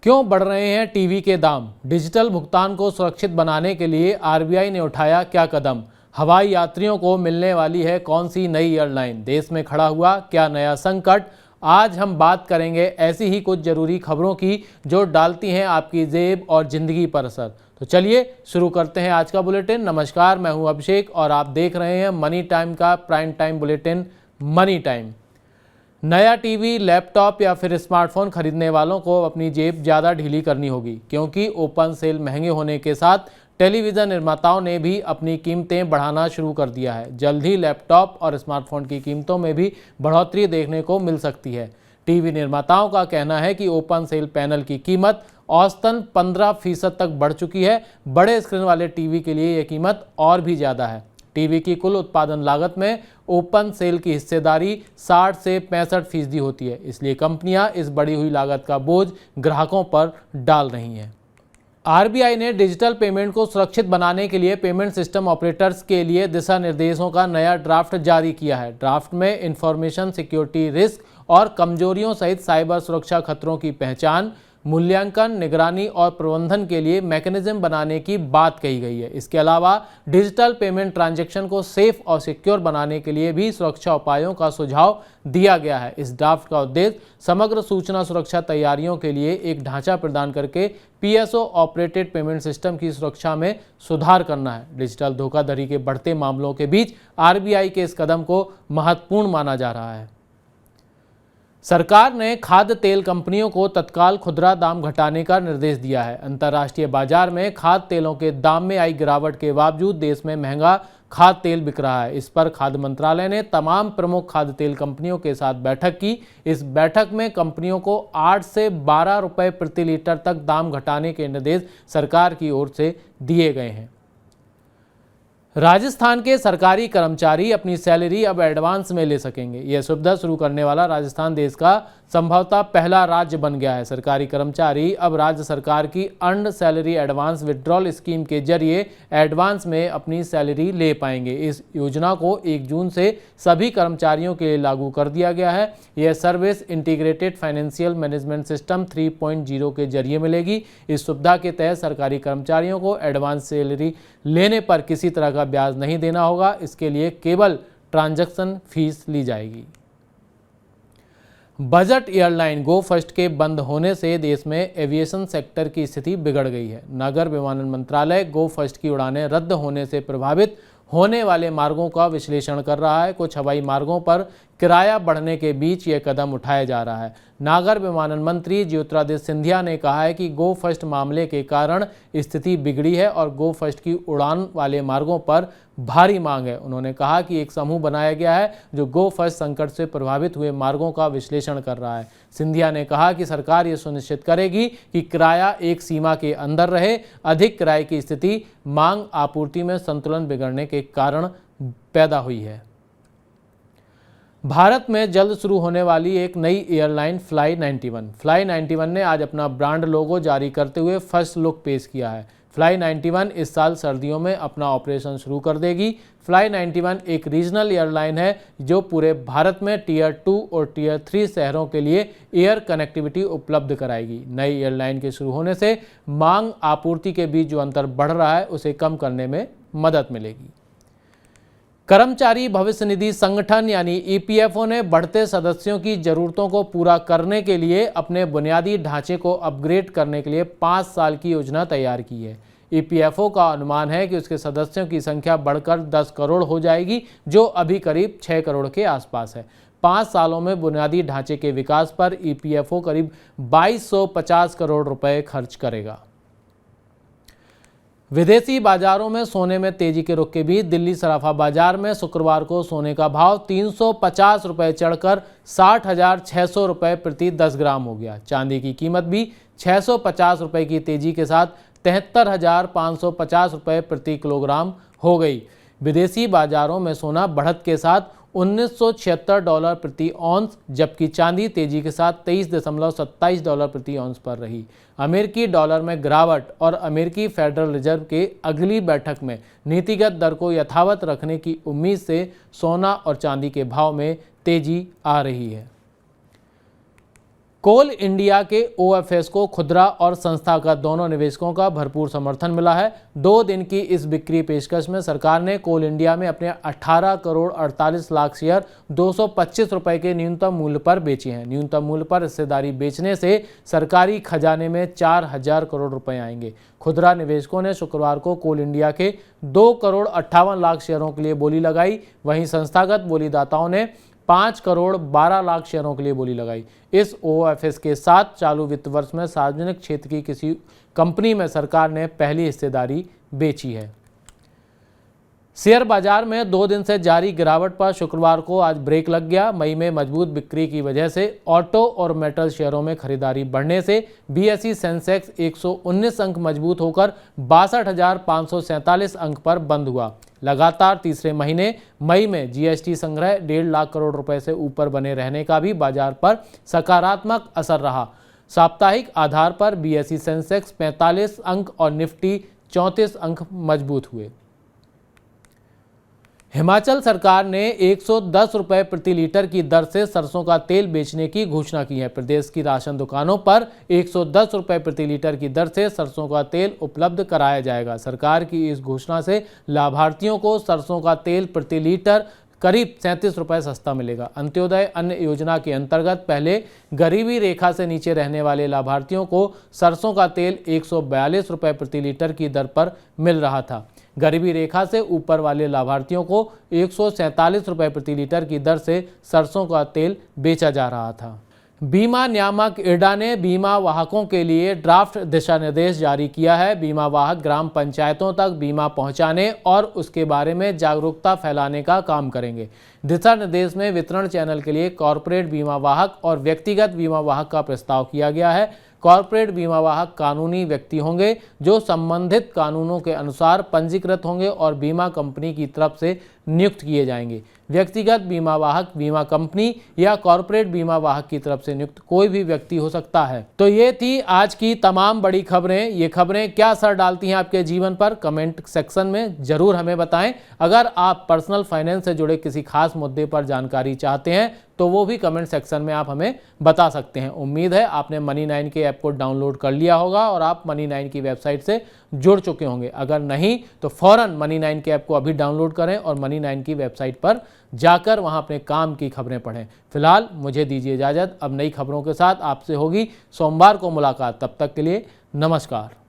क्यों बढ़ रहे हैं टीवी के दाम? डिजिटल भुगतान को सुरक्षित बनाने के लिए आरबीआई ने उठाया क्या कदम? हवाई यात्रियों को मिलने वाली है कौन सी नई एयरलाइन? देश में खड़ा हुआ क्या नया संकट? आज हम बात करेंगे ऐसी ही कुछ जरूरी खबरों की जो डालती हैं आपकी जेब और जिंदगी पर असर। तो चलिए शुरू करते हैं आज का बुलेटिन। नमस्कार, मैं हूं अभिषेक और आप देख रहे हैं मनी टाइम का prime time bulletin money time. नया टीवी, लैपटॉप या फिर स्मार्टफोन खरीदने वालों को अपनी जेब ज़्यादा ढीली करनी होगी, क्योंकि ओपन सेल महंगे होने के साथ टेलीविज़न निर्माताओं ने भी अपनी कीमतें बढ़ाना शुरू कर दिया है। जल्द ही लैपटॉप और स्मार्टफोन की कीमतों में भी बढ़ोतरी देखने को मिल सकती है। टीवी निर्माताओं का कहना है कि ओपन सेल पैनल की कीमत औसतन 15% तक बढ़ चुकी है। बड़े स्क्रीन वाले टीवी के लिए यह कीमत और भी ज़्यादा है। टीवी की कुल उत्पादन लागत में ओपन सेल की हिस्सेदारी 60 से 65% होती है, इसलिए कंपनियां इस बढ़ी हुई लागत का बोझ ग्राहकों पर डाल रही हैं। आरबीआई ने डिजिटल पेमेंट को सुरक्षित बनाने के लिए पेमेंट सिस्टम ऑपरेटर्स के लिए दिशा निर्देशों का नया ड्राफ्ट जारी किया है। ड्राफ्ट में इंफॉर्मेशन सिक्योरिटी रिस्क और कमजोरियों सहित साइबर सुरक्षा खतरों की पहचान, मूल्यांकन, निगरानी और प्रबंधन के लिए मैकेनिज्म बनाने की बात कही गई है। इसके अलावा डिजिटल पेमेंट ट्रांजैक्शन को सेफ और सिक्योर बनाने के लिए भी सुरक्षा उपायों का सुझाव दिया गया है। इस ड्राफ्ट का उद्देश्य समग्र सूचना सुरक्षा तैयारियों के लिए एक ढांचा प्रदान करके पीएसओ ऑपरेटेड पेमेंट सिस्टम की सुरक्षा में सुधार करना है। डिजिटल धोखाधड़ी के बढ़ते मामलों के बीच आरबीआई के इस कदम को महत्वपूर्ण माना जा रहा है। सरकार ने खाद्य तेल कंपनियों को तत्काल खुदरा दाम घटाने का निर्देश दिया है। अंतर्राष्ट्रीय बाजार में खाद्य तेलों के दाम में आई गिरावट के बावजूद देश में महंगा खाद्य तेल बिक रहा है। इस पर खाद्य मंत्रालय ने तमाम प्रमुख खाद्य तेल कंपनियों के साथ बैठक की। इस बैठक में कंपनियों को 8 से 12 रुपये प्रति लीटर तक दाम घटाने के निर्देश सरकार की ओर से दिए गए हैं। राजस्थान के सरकारी कर्मचारी अपनी सैलरी अब एडवांस में ले सकेंगे। यह सुविधा शुरू करने वाला राजस्थान देश का संभवतः पहला राज्य बन गया है। सरकारी कर्मचारी अब राज्य सरकार की earned salary advance withdrawal scheme के जरिए एडवांस में अपनी सैलरी ले पाएंगे। इस योजना को 1 जून से सभी कर्मचारियों के लिए लागू कर दिया गया है। यह service integrated financial management system 3.0 के जरिए मिलेगी। इस सुविधा के तहत सरकारी कर्मचारियों को एडवांस सैलरी लेने पर किसी तरह का ब्याज नहीं देना होगा। इसके लिए केवल ट्रांजैक्शन फीस ली जाएगी। बजट एयरलाइन गो फर्स्ट के बंद होने से देश में एविएशन सेक्टर की स्थिति बिगड़ गई है। नागर विमानन मंत्रालय गो फर्स्ट की उड़ानें रद्द होने से प्रभावित होने वाले मार्गों का विश्लेषण कर रहा है। कुछ हवाई मार्गों पर किराया बढ़ने के बीच यह कदम उठाया जा रहा है। नागर विमानन मंत्री ज्योतिरादित्य सिंधिया ने कहा है कि गो फर्स्ट मामले के कारण स्थिति बिगड़ी है और गो फर्स्ट की उड़ान वाले मार्गों पर भारी मांग है। उन्होंने कहा कि एक समूह बनाया गया है जो गो फर्स्ट संकट से प्रभावित हुए मार्गों का विश्लेषण कर रहा है। सिंधिया ने कहा कि सरकार ये सुनिश्चित करेगी कि किराया एक सीमा के अंदर रहे। अधिक किराए की स्थिति मांग आपूर्ति में संतुलन बिगड़ने के कारण पैदा हुई है। भारत में जल्द शुरू होने वाली एक नई एयरलाइन फ्लाई 91 ने आज अपना ब्रांड लोगो जारी करते हुए फर्स्ट लुक पेश किया है। फ्लाई 91 इस साल सर्दियों में अपना ऑपरेशन शुरू कर देगी। फ्लाई 91 एक रीजनल एयरलाइन है जो पूरे भारत में टियर 2 और टियर 3 शहरों के लिए एयर कनेक्टिविटी उपलब्ध कराएगी। नई एयरलाइन के शुरू होने से मांग आपूर्ति के बीच जो अंतर बढ़ रहा है उसे कम करने में मदद मिलेगी। कर्मचारी भविष्य निधि संगठन यानी ईपीएफओ ने बढ़ते सदस्यों की जरूरतों को पूरा करने के लिए अपने बुनियादी ढांचे को अपग्रेड करने के लिए 5 साल की योजना तैयार की है। ईपीएफओ का अनुमान है कि उसके सदस्यों की संख्या बढ़कर 10 करोड़ हो जाएगी, जो अभी करीब 6 करोड़ के आसपास है। 5 सालों में बुनियादी ढांचे के विकास पर ईपीएफओ करीब 2250 करोड़ रुपए खर्च करेगा। विदेशी बाजारों में सोने में तेजी के रुख के बीच दिल्ली सराफा बाजार में शुक्रवार को सोने का भाव 350 रुपये चढ़कर 60,600 रुपये प्रति 10 ग्राम हो गया। चांदी की कीमत भी 650 रुपये की तेजी के साथ 73,550 रुपये प्रति किलोग्राम हो गई। विदेशी बाजारों में सोना बढ़त के साथ $1976 प्रति औंस, जबकि चांदी तेजी के साथ $23.27 प्रति औंस पर रही। अमेरिकी डॉलर में गिरावट और अमेरिकी फेडरल रिजर्व के अगली बैठक में नीतिगत दर को यथावत रखने की उम्मीद से सोना और चांदी के भाव में तेजी आ रही है। कोल इंडिया के OFS को खुदरा और संस्थागत दोनों निवेशकों का भरपूर समर्थन मिला है। 2 दिन की इस बिक्री पेशकश में सरकार ने कोल इंडिया में अपने 18 करोड़ 48 लाख शेयर 225 रुपए के न्यूनतम मूल्य पर बेचे हैं। न्यूनतम मूल्य पर हिस्सेदारी बेचने से सरकारी खजाने में 4000 करोड़ रुपए आएंगे। खुदरा निवेशकों ने शुक्रवार को कोल इंडिया के 2 करोड़ 58 लाख शेयरों के लिए बोली लगाई। वहीं संस्थागत बोलीदाताओं ने 5 करोड़ 12 लाख शेयरों के लिए बोली लगाई। इस OFS के साथ चालू वित्त वर्ष में सार्वजनिक क्षेत्र की किसी कंपनी में सरकार ने पहली हिस्सेदारी बेची है। शेयर बाजार में 2 दिन से जारी गिरावट पर शुक्रवार को आज ब्रेक लग गया। मई में मजबूत बिक्री की वजह से ऑटो और मेटल शेयरों में खरीदारी बढ़ने से BSE सेंसेक्स 119 अंक मजबूत होकर 62,547 अंक पर बंद हुआ। लगातार तीसरे महीने मई में GST संग्रह 1.5 लाख करोड़ रुपए से ऊपर बने रहने का भी बाजार पर सकारात्मक असर रहा। साप्ताहिक आधार पर BSE सेंसेक्स 45 अंक और निफ्टी 34 अंक मजबूत हुए। हिमाचल सरकार ने 110 रुपये प्रति लीटर की दर से सरसों का तेल बेचने की घोषणा की है। प्रदेश की राशन दुकानों पर 110 रुपये प्रति लीटर की दर से सरसों का तेल उपलब्ध कराया जाएगा। सरकार की इस घोषणा से लाभार्थियों को सरसों का तेल प्रति लीटर करीब 37 रुपये सस्ता मिलेगा। अंत्योदय अन्न योजना के अंतर्गत पहले गरीबी रेखा से नीचे रहने वाले लाभार्थियों को सरसों का तेल 142 रुपये प्रति लीटर की दर पर मिल रहा था। गरीबी रेखा से ऊपर वाले लाभार्थियों को 147 रुपये प्रति लीटर की दर से सरसों का तेल बेचा जा रहा था। बीमा नियामक इरडा ने बीमा वाहकों के लिए ड्राफ्ट दिशा निर्देश जारी किया है। बीमा वाहक ग्राम पंचायतों तक बीमा पहुंचाने और उसके बारे में जागरूकता फैलाने का काम करेंगे। दिशा निर्देश में वितरण चैनल के लिए कॉरपोरेट बीमा वाहक और व्यक्तिगत बीमा वाहक का प्रस्ताव किया गया है। कॉरपोरेट बीमा वाहक कानूनी व्यक्ति होंगे जो संबंधित कानूनों के अनुसार पंजीकृत होंगे और बीमा कंपनी की तरफ से नियुक्त किए जाएंगे। व्यक्तिगत बीमा वाहक बीमा कंपनी या कॉरपोरेट बीमा वाहक की तरफ से नियुक्त कोई भी व्यक्ति हो सकता है। तो ये थी आज की तमाम बड़ी खबरें। ये खबरें क्या असर डालती हैं आपके जीवन पर, कमेंट सेक्शन में जरूर हमें बताएं। अगर आप पर्सनल फाइनेंस से जुड़े किसी खास मुद्दे पर जानकारी चाहते हैं तो वो भी कमेंट सेक्शन में आप हमें बता सकते हैं। उम्मीद है आपने Money9 के ऐप को डाउनलोड कर लिया होगा और आप Money9 की वेबसाइट से जुड़ चुके होंगे। अगर नहीं तो फौरन Money9 के ऐप को अभी डाउनलोड करें और Money9 की वेबसाइट पर जाकर वहां अपने काम की खबरें पढ़ें। फिलहाल मुझे दीजिए इजाजत। अब नई खबरों के साथ आपसे होगी सोमवार को मुलाकात। तब तक के लिए नमस्कार।